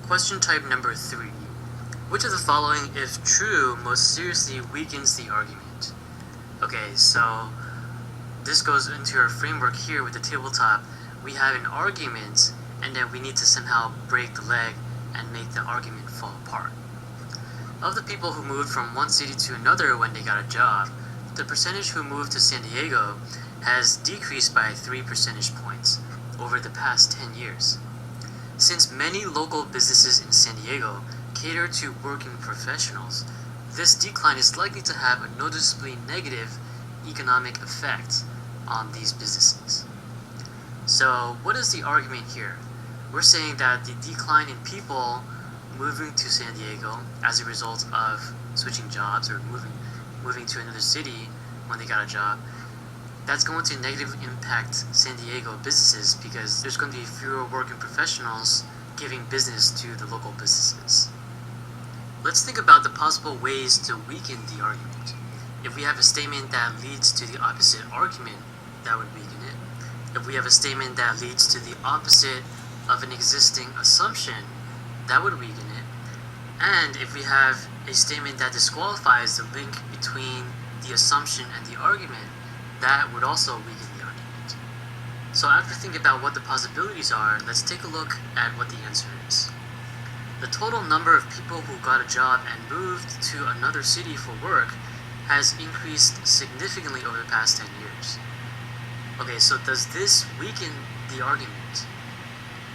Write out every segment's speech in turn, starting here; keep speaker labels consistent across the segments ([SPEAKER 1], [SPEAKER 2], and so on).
[SPEAKER 1] Question type number 3. Which of the following, if true, most seriously weakens the argument? Okay, so this goes into our framework here with the tabletop. We have an argument, and then we need to somehow break the leg and make the argument fall apart. Of the people who moved from one city to another when they got a job, the percentage who moved to San Diego has decreased by 3 percentage points over the past 10 years. Since many local businesses in San Diego cater to working professionals, this decline is likely to have a noticeably negative economic effect on these businesses. So what is the argument here? We're saying that the decline in people moving to San Diego as a result of switching jobs or moving to another city when they got a job, that's going to negatively impact San Diego businesses because there's going to be fewer working professionals giving business to the local businesses. Let's think about the possible ways to weaken the argument. If we have a statement that leads to the opposite argument, that would weaken it. If we have a statement that leads to the opposite of an existing assumption, that would weaken it. And if we have a statement that disqualifies the link between the assumption and the argument, that would also weaken the argument. So after thinking about what the possibilities are, let's take a look at what the answer is. The total number of people who got a job and moved to another city for work has increased significantly over the past 10 years. Okay, so does this weaken the argument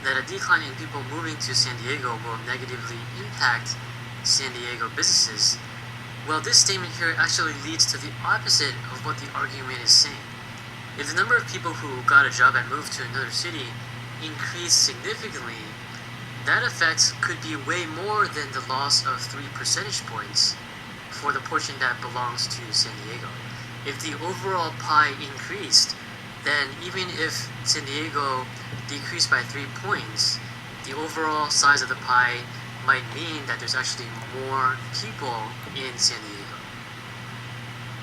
[SPEAKER 1] that a decline in people moving to San Diego will negatively impact San Diego businesses? Well, this statement here actually leads to the opposite of what the argument is saying. If the number of people who got a job and moved to another city increased significantly, that effect could be way more than the loss of 3 percentage points for the portion that belongs to San Diego. If the overall pie increased, then even if San Diego decreased by 3 points, the overall size of the pie might mean that there's actually more people in San Diego.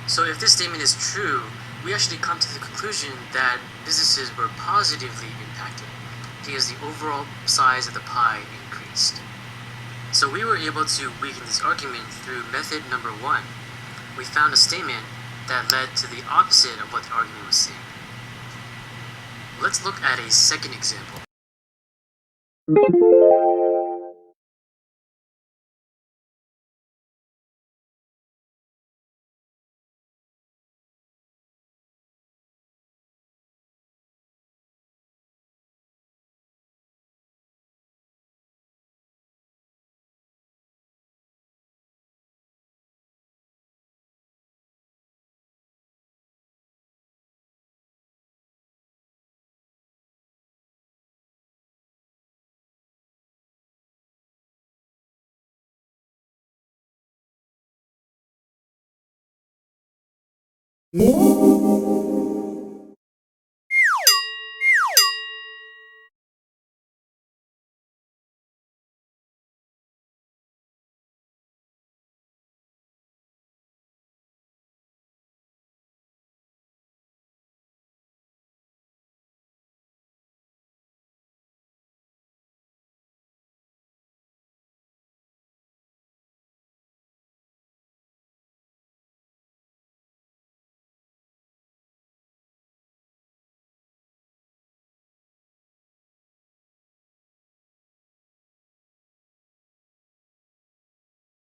[SPEAKER 1] So if this statement is true, we actually come to the conclusion that businesses were positively impacted because the overall size of the pie increased. So we were able to weaken this argument through method number 1. We found a statement that led to the opposite of what the argument was saying. Let's look at a second example.